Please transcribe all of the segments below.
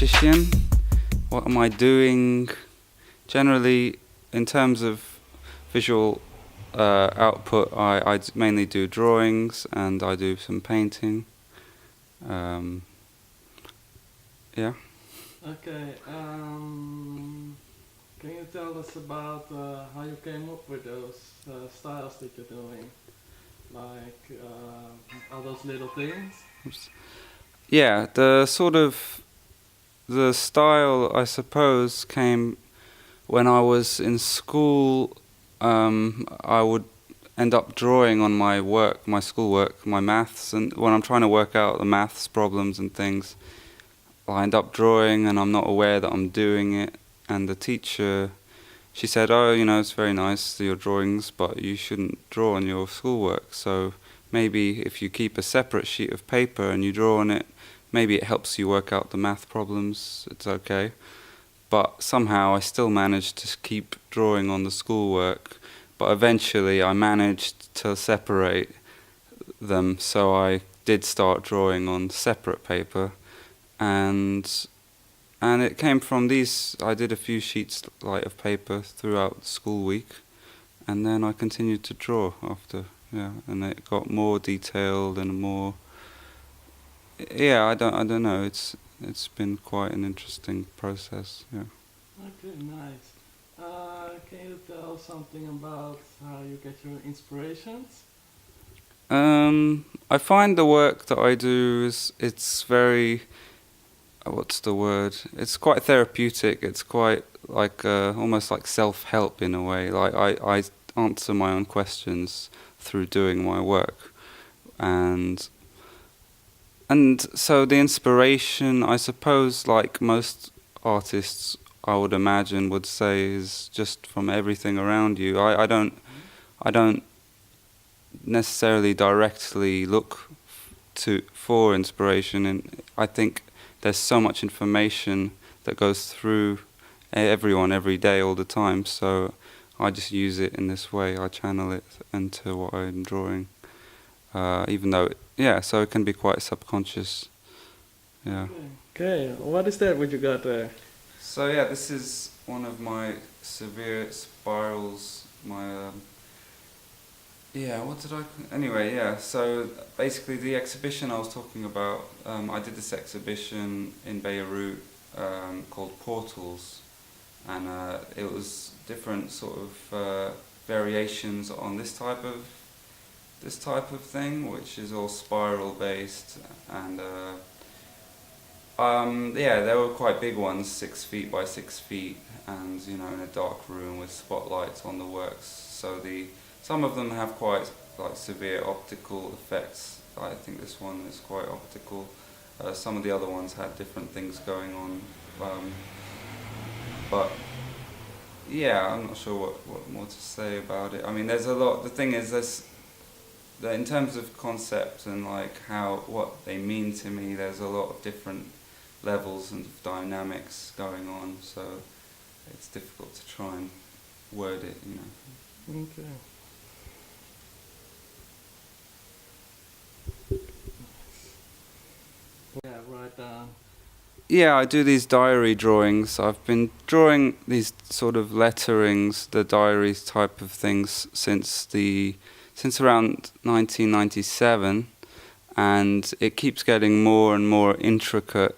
Keshishian. What am I doing? Generally, in terms of visual output, I mainly do drawings and I do some painting. Yeah. Okay. Can you tell us about how you came up with those styles that you're doing? Like all those little things? Oops. Yeah, the style, I suppose, came when I was in school. I would end up drawing on my work, my schoolwork, my maths, and when I'm trying to work out the maths problems and things, I end up drawing and I'm not aware that I'm doing it. And the teacher, she said, "Oh, it's very nice, your drawings, but you shouldn't draw on your schoolwork. So maybe if you keep a separate sheet of paper and you draw on it, maybe it helps you work out the math problems, it's okay." But somehow I still managed to keep drawing on the schoolwork. But eventually I managed to separate them, so I did start drawing on separate paper. And it came from these. I did a few sheets of paper throughout the school week, and then I continued to draw after. Yeah, and it got more detailed and more. Yeah, I don't know. It's been quite an interesting process. Yeah. Okay, nice. Can you tell something about how you get your inspirations? I find the work that I do it's very. What's the word? It's quite therapeutic. It's quite almost like self-help in a way. Like I answer my own questions through doing my work, and so the inspiration, I suppose, like most artists, I would imagine, would say, is just from everything around you. I don't necessarily directly look for inspiration, and I think there's so much information that goes through everyone every day, all the time. So I just use it in this way. I channel it into what I'm drawing, even though so it can be quite subconscious. Yeah. Okay. What is that? What you got there? So this is one of my severe spirals. My what did I... Anyway, so basically the exhibition I was talking about, I did this exhibition in Beirut called Portals, and it was different sort of variations on this type of thing, which is all spiral based, and there were quite big ones, 6 feet by 6 feet, and in a dark room with spotlights on the works. So some of them have quite severe optical effects. I think this one is quite optical. Some of the other ones had different things going on. But I'm not sure what more to say about it. I mean, there's a lot. The thing is, that in terms of concept and what they mean to me, there's a lot of different levels and dynamics going on. So it's difficult to try and word it. Okay. Yeah, right down. Yeah, I do these diary drawings. I've been drawing these sort of letterings, the diaries type of things, since around 1997, and it keeps getting more and more intricate.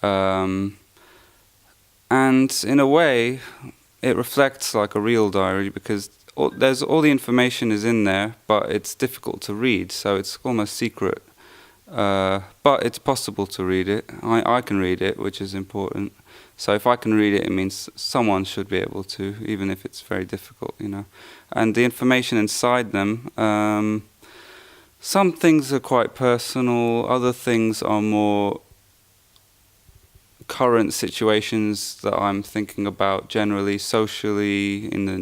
And in a way, it reflects like a real diary, because all the information is in there, but it's difficult to read, so it's almost secret. But it's possible to read it. I can read it, which is important. So if I can read it, it means someone should be able to, even if it's very difficult, And the information inside them, some things are quite personal, other things are more current situations that I'm thinking about generally, socially, in the,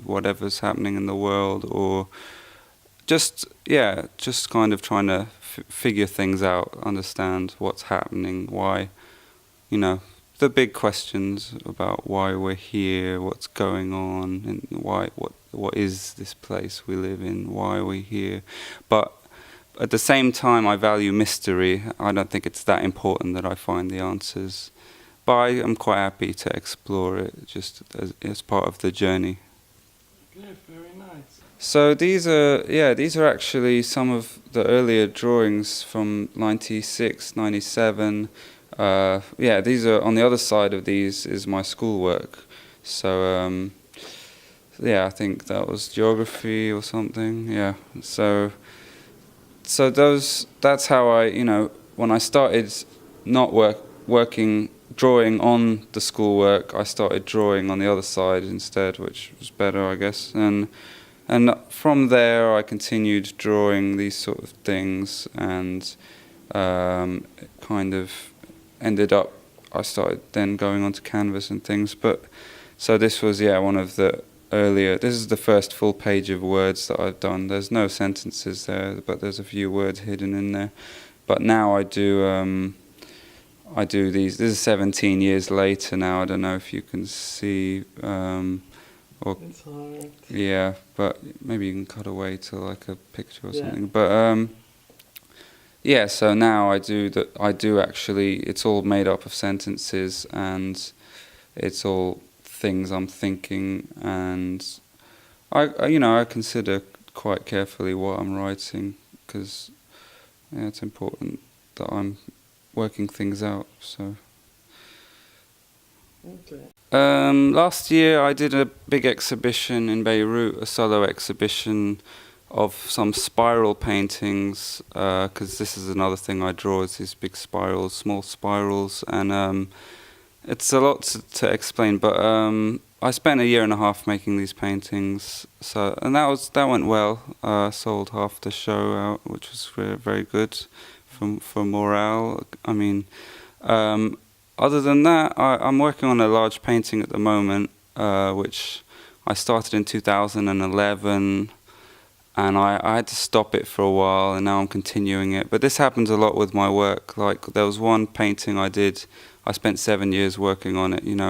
whatever's happening in the world, or just kind of trying to figure things out, understand what's happening, why, the big questions about why we're here, what's going on, and what is this place we live in, why are we here. But at the same time, I value mystery. I don't think it's that important that I find the answers. but I'm quite happy to explore it just as part of the journey. Okay, very nice. So these are actually some of the earlier drawings from 96, 97. These are, on the other side of these is my schoolwork. So I think that was geography or something. Yeah. So that's how when I started not working drawing on the schoolwork, I started drawing on the other side instead, which was better, I guess. And from there, I continued drawing these sort of things, and it kind of ended up. I started then going onto canvas and things. But so this was one of the earlier. This is the first full page of words that I've done. There's no sentences there, but there's a few words hidden in there. But now I do these. This is 17 years later now. I don't know if you can see. It's hard. Yeah, but maybe you can cut away to like a picture or something. But so now I do actually. It's all made up of sentences, and it's all things I'm thinking, and I consider quite carefully what I'm writing, because it's important that I'm working things out. So. Okay. Last year I did a big exhibition in Beirut, a solo exhibition of some spiral paintings, because this is another thing I draw, is these big spirals, small spirals, and it's a lot to explain, but I spent a year and a half making these paintings, and that went well. Sold half the show out, which was very good for morale. I mean, other than that, I'm working on a large painting at the moment, which I started in 2011, and I had to stop it for a while, and now I'm continuing it. But this happens a lot with my work. Like, there was one painting I did, I spent 7 years working on it, and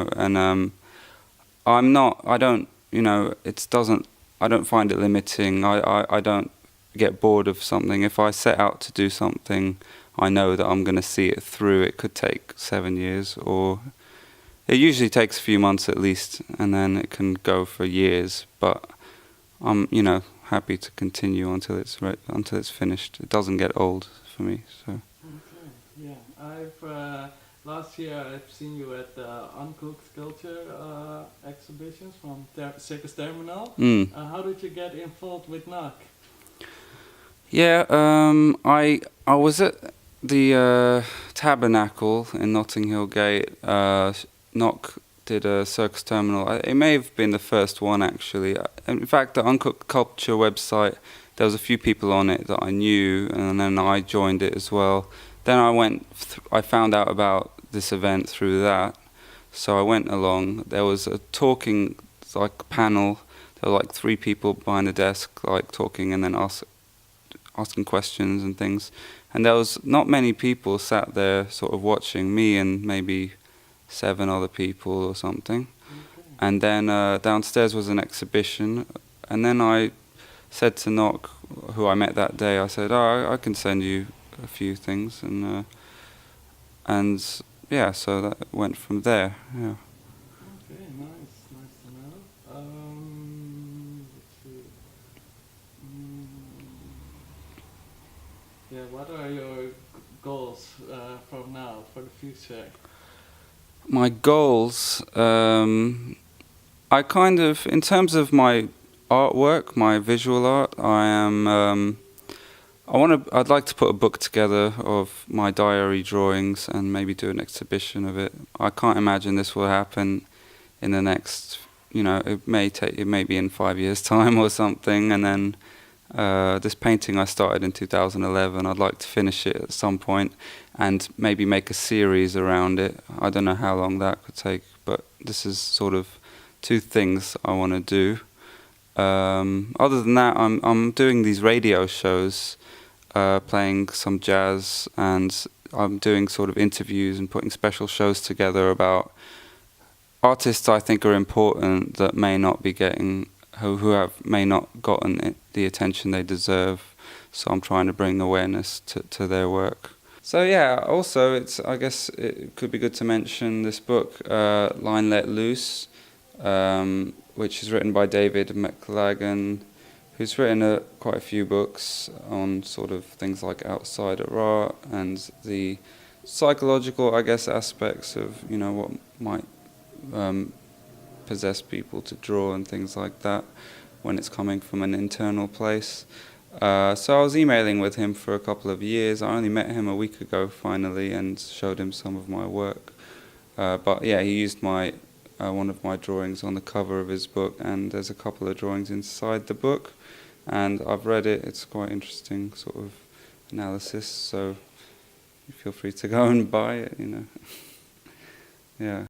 I don't find it limiting. I don't get bored of something. If I set out to do something, I know that I'm going to see it through. It could take 7 years, or it usually takes a few months at least, and then it can go for years. But I'm, happy to continue until it's finished. It doesn't get old for me. So. Okay. Yeah, last year I've seen you at the Uncooked sculpture exhibitions from Circus Terminal. How did you get involved with NAC? Yeah, I was at the Tabernacle in Notting Hill Gate. Knock did a Circus Terminal. It may have been the first one, actually. In fact, the Uncooked Culture website, there was a few people on it that I knew, and then I joined it as well. Then I found out about this event through that, so I went along. There was a talking, panel. There were 3 people behind the desk, talking, and then asking questions and things. And there was not many people sat there sort of watching, me and maybe 7 other people or something. Okay. And then downstairs was an exhibition, and then I said to Nock, who I met that day, I said, I can send you a few things, and so that went from there. Yeah. Okay, nice to know. Let's see. What are your goals from now for the future? My goals, I kind of, in terms of my artwork, my visual art, I'd like to put a book together of my diary drawings and maybe do an exhibition of it. I can't imagine this will happen in the next, it may be in 5 years' time or something. And then this painting I started in 2011, I'd like to finish it at some point and maybe make a series around it. I don't know how long that could take, but this is sort of 2 things I want to do. Other than that, I'm doing these radio shows, playing some jazz, and I'm doing sort of interviews and putting special shows together about artists I think are important that may not be getting, may not gotten the attention they deserve. So I'm trying to bring awareness to their work. So yeah, also I guess it could be good to mention this book, Line Let Loose, which is written by David McLagan, who's written quite a few books on sort of things like outsider art and the psychological, I guess, aspects of, you know, what might possess people to draw and things like that when it's coming from an internal place. So I was emailing with him for a couple of years. I only met him a week ago finally and showed him some of my work. But yeah, he used one of my drawings on the cover of his book, and there's a couple of drawings inside the book. And I've read it. It's quite interesting sort of analysis. So feel free to go and buy it, you know. Yeah.